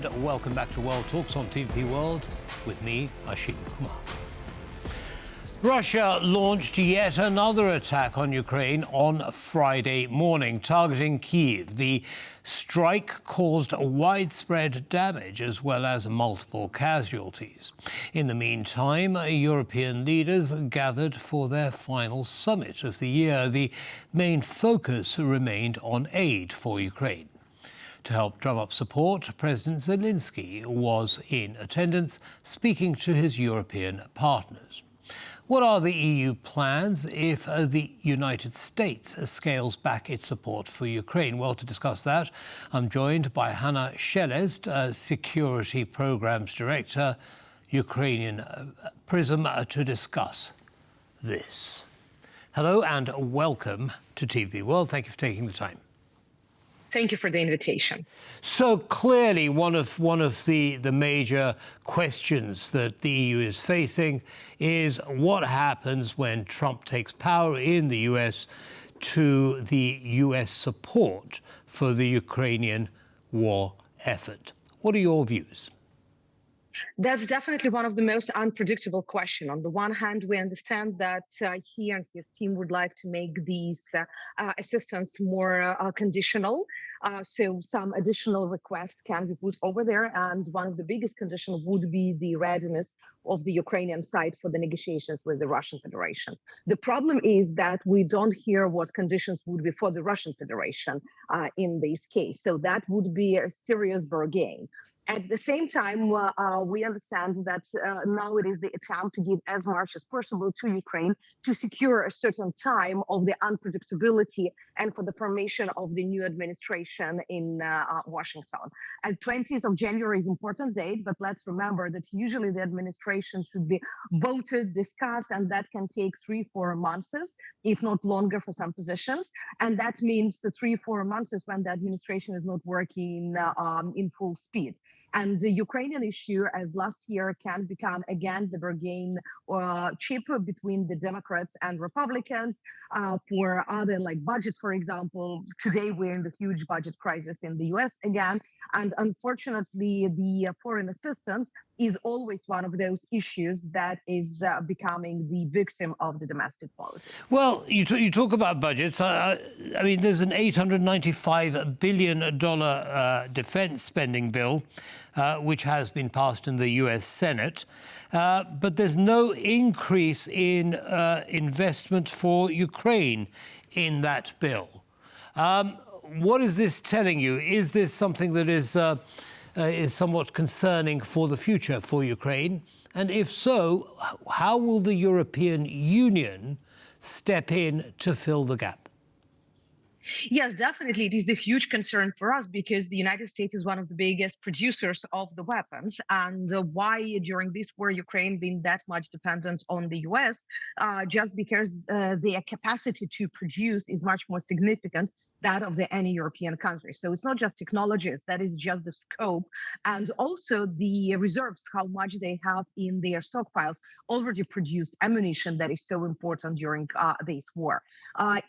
and welcome back to World Talks on TVP World with me, Ashim Kumar. Russia launched yet another attack on Ukraine on Friday morning, targeting Kyiv. The strike caused widespread damage as well as multiple casualties. In the meantime, European leaders gathered for their final summit of the year. The main focus remained on aid for Ukraine. To help drum up support, President Zelenskyy was in attendance, speaking to his European partners. What are the EU plans if the United States scales back its support for Ukraine? Well, to discuss that, I'm joined by Hanna Shelest, Security Programs Director, Ukrainian Prism, to discuss this. Hello and welcome to TVP World. Thank you for taking the time. Thank you for the invitation. So clearly, one of the major questions that the EU is facing is what happens when Trump takes power in the US to the US support for the Ukrainian war effort. What are your views? That's definitely one of the most unpredictable questions. On the one hand, we understand that he and his team would like to make these assistance more conditional. So some additional requests can be put over there. And one of the biggest conditions would be the readiness of the Ukrainian side for the negotiations with the Russian Federation. The problem is that we don't hear what conditions would be for the Russian Federation in this case. So that would be a serious bargain. At the same time, we understand that now it is the attempt to give as much as possible to Ukraine to secure a certain time of the unpredictability and for the formation of the new administration in Washington. And 20th of January is an important date, but let's remember that usually the administration should be voted, discussed, and that can take 3-4 months, if not longer for some positions. And that means 3-4 months is when the administration is not working in full speed. And the Ukrainian issue, as last year, can become again the bargain chip between the Democrats and Republicans for other like budget, for example. Today, we're in the huge budget crisis in the US again. And unfortunately, the foreign assistance is always one of those issues that is becoming the victim of the domestic policy. Well, you talk about budgets. I mean, there's an $895 billion defense spending bill, which has been passed in the US Senate. But there's no increase in investment for Ukraine in that bill. What is this telling you? Is this something that is somewhat concerning for the future for Ukraine? And if so, how will the European Union step in to fill the gap? Yes, definitely. It is the huge concern for us because the United States is one of the biggest producers of the weapons. And why during this war, Ukraine being that much dependent on the US, just because their capacity to produce is much more significant that of any European country. So it's not just technologies, that is just the scope. And also the reserves, how much they have in their stockpiles, already produced ammunition that is so important during this war.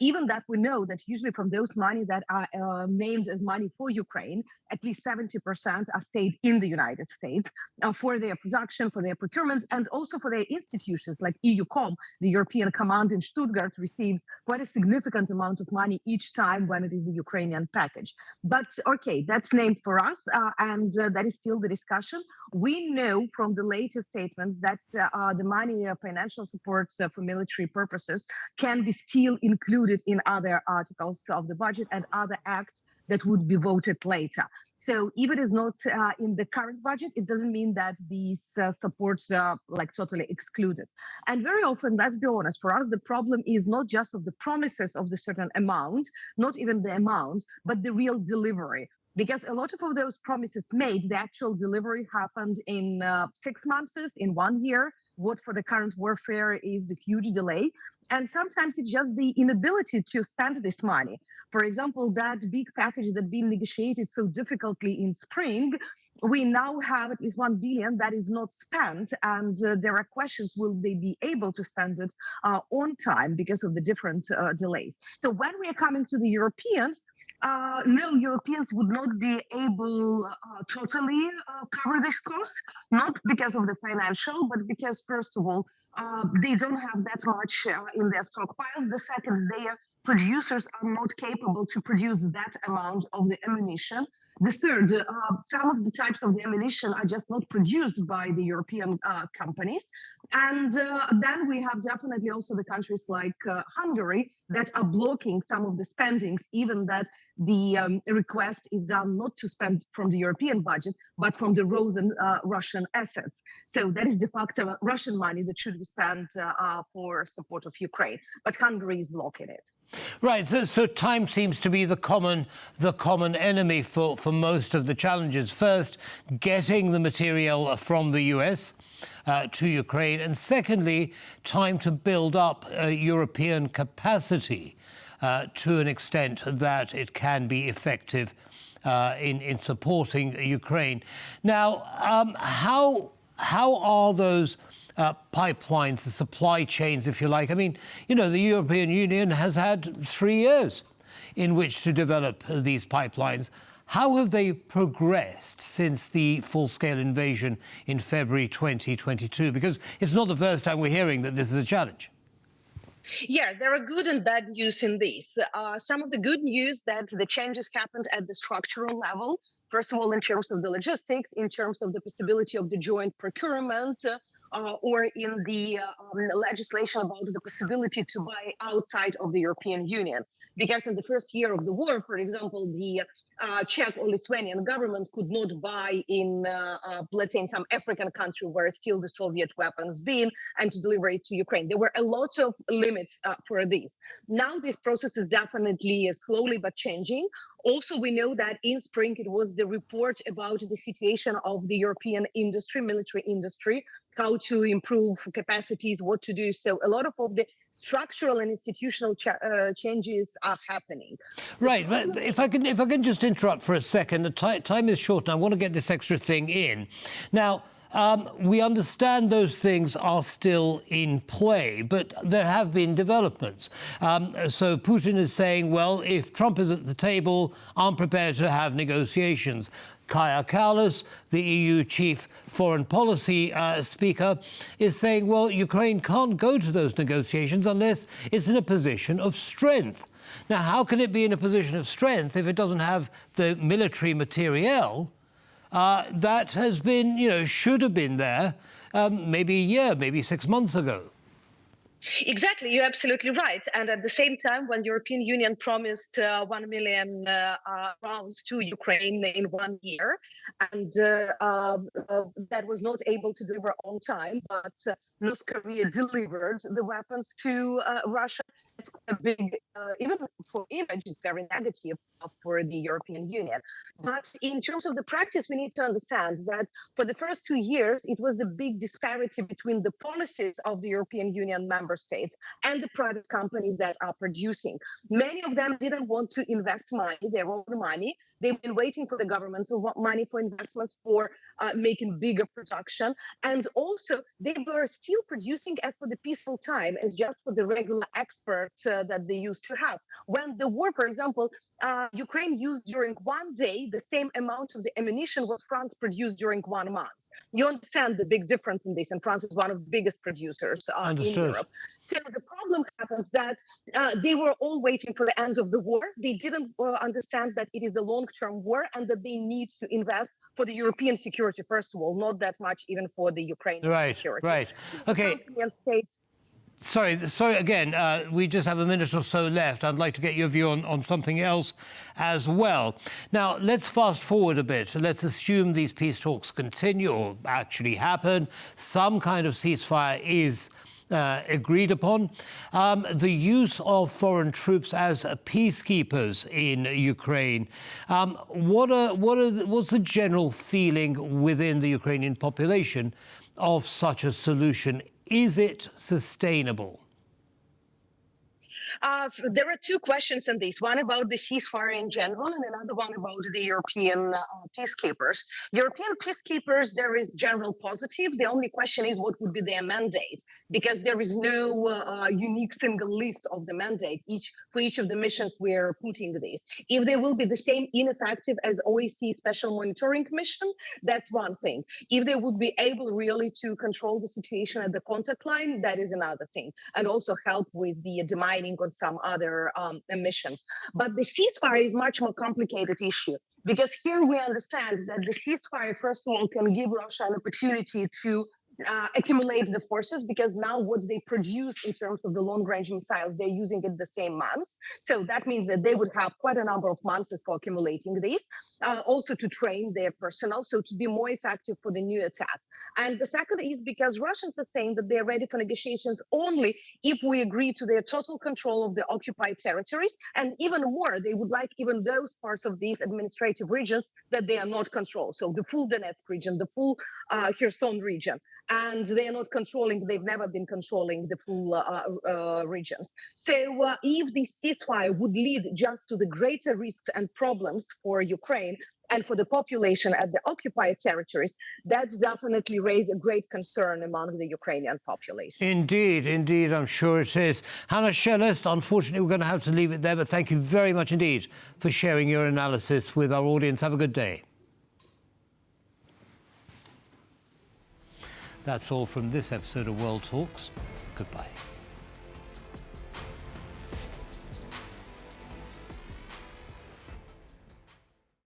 Even that we know that usually from those money that are named as money for Ukraine, at least 70% are stayed in the United States for their production, for their procurement, and also for their institutions like EUCOM, the European Command in Stuttgart, receives quite a significant amount of money each time when it is the Ukrainian package. But okay, that's named for us, and that is still the discussion. We know from the latest statements that the money, financial support for military purposes can be still included in other articles of the budget and other acts that would be voted later. So if it is not in the current budget, it doesn't mean that these supports are like totally excluded. And very often, let's be honest, for us, the problem is not just of the promises of the certain amount, not even the amount, but the real delivery. Because a lot of those promises made, the actual delivery happened in 6 months, in 1 year. What for the current warfare is the huge delay. And sometimes it's just the inability to spend this money. For example, that big package that been negotiated so difficultly in spring, we now have at least 1 billion that is not spent. And there are questions, will they be able to spend it on time because of the different delays? So when we are coming to the Europeans, no, Europeans would not be able totally cover this cost, not because of the financial, but because, first of all, they don't have that much in their stockpiles. The second, their producers are not capable to produce that amount of the ammunition. The third, some of the types of the ammunition are just not produced by the European companies. And then we have definitely also the countries like Hungary that are blocking some of the spendings, even that the request is done not to spend from the European budget, but from the Russian assets. So that is de facto Russian money that should be spent for support of Ukraine. But Hungary is blocking it. Right, so time seems to be the common enemy for most of the challenges. First, getting the material from the US to Ukraine, and secondly, time to build up European capacity to an extent that it can be effective in supporting Ukraine. Now, how are those pipelines, the supply chains, if you like? I mean, you know, the European Union has had 3 years in which to develop these pipelines. How have they progressed since the full-scale invasion in February 2022? Because it's not the first time we're hearing that this is a challenge. Yeah, there are good and bad news in this. Some of the good news that the changes happened at the structural level. First of all, in terms of the logistics, in terms of the possibility of the joint procurement, or in the legislation about the possibility to buy outside of the European Union. Because in the first year of the war, for example, the Czech or Lithuanian government could not buy in, let's say, in some African country where still the Soviet weapons been, and to deliver it to Ukraine. There were a lot of limits for this. Now this process is definitely slowly but changing. Also, we know that in spring it was the report about the situation of the European industry, military industry, how to improve capacities, what to do. So a lot of the structural and institutional changes are happening. Right, but if I can just interrupt for a second, the time is short and I want to get this extra thing in. Now, we understand those things are still in play, but there have been developments. So Putin is saying, well, if Trump is at the table, I'm prepared to have negotiations. Kaja Kallas, the EU chief foreign policy speaker, is saying, well, Ukraine can't go to those negotiations unless it's in a position of strength. Now, how can it be in a position of strength if it doesn't have the military materiel that has been, you know, should have been there maybe a year, maybe 6 months ago? Exactly, you're absolutely right. And at the same time, when the European Union promised 1 million rounds to Ukraine in 1 year, and that was not able to deliver on time, but North Korea delivered the weapons to Russia. It's a big, even for image, it's very negative for the European Union. But in terms of the practice, we need to understand that for the first 2 years, it was the big disparity between the policies of the European Union member states and the private companies that are producing. Many of them didn't want to invest money, their own money. They've been waiting for the governmental money for investments for making bigger production. And also, they were still producing as for the peaceful time, as just for the regular expert that they used to have. When the war, for example, Ukraine used during 1 day the same amount of the ammunition what France produced during 1 month. You understand the big difference in this, and France is one of the biggest producers in Europe. So the problem happens that they were all waiting for the end of the war. They didn't understand that it is a long-term war and that they need to invest for the European security, first of all, not that much even for the Ukrainian security. Right. Okay. Sorry again, we just have a minute or so left. I'd like to get your view on something else as well. Now, let's fast forward a bit. Let's assume these peace talks continue or actually happen. Some kind of ceasefire is agreed upon. The use of foreign troops as peacekeepers in Ukraine. What's the general feeling within the Ukrainian population of such a solution? Is it sustainable? There are two questions in this. One about the ceasefire in general, and another one about the European peacekeepers. European peacekeepers, there is general positive. The only question is what would be their mandate, because there is no unique single list of the mandate for each of the missions we are putting this. If they will be the same ineffective as OSCE Special Monitoring Mission, that's one thing. If they would be able really to control the situation at the contact line, that is another thing, and also help with the demining on some other emissions. But the ceasefire is much more complicated issue, because here we understand that the ceasefire, first of all, can give Russia an opportunity to accumulate the forces, because now what they produce in terms of the long-range missiles, they're using it the same months. So that means that they would have quite a number of months for accumulating these, also to train their personnel, so to be more effective for the new attack. And the second is because Russians are saying that they're ready for negotiations only if we agree to their total control of the occupied territories, and even more, they would like even those parts of these administrative regions that they are not controlled. So the full Donetsk region, the full Kherson region. And they are not controlling, they've never been controlling the full regions. So if this ceasefire would lead just to the greater risks and problems for Ukraine and for the population at the occupied territories, that's definitely raised a great concern among the Ukrainian population. Indeed, indeed, I'm sure it is. Hanna Shelest, unfortunately, we're going to have to leave it there, but thank you very much indeed for sharing your analysis with our audience. Have a good day. That's all from this episode of World Talks. Goodbye.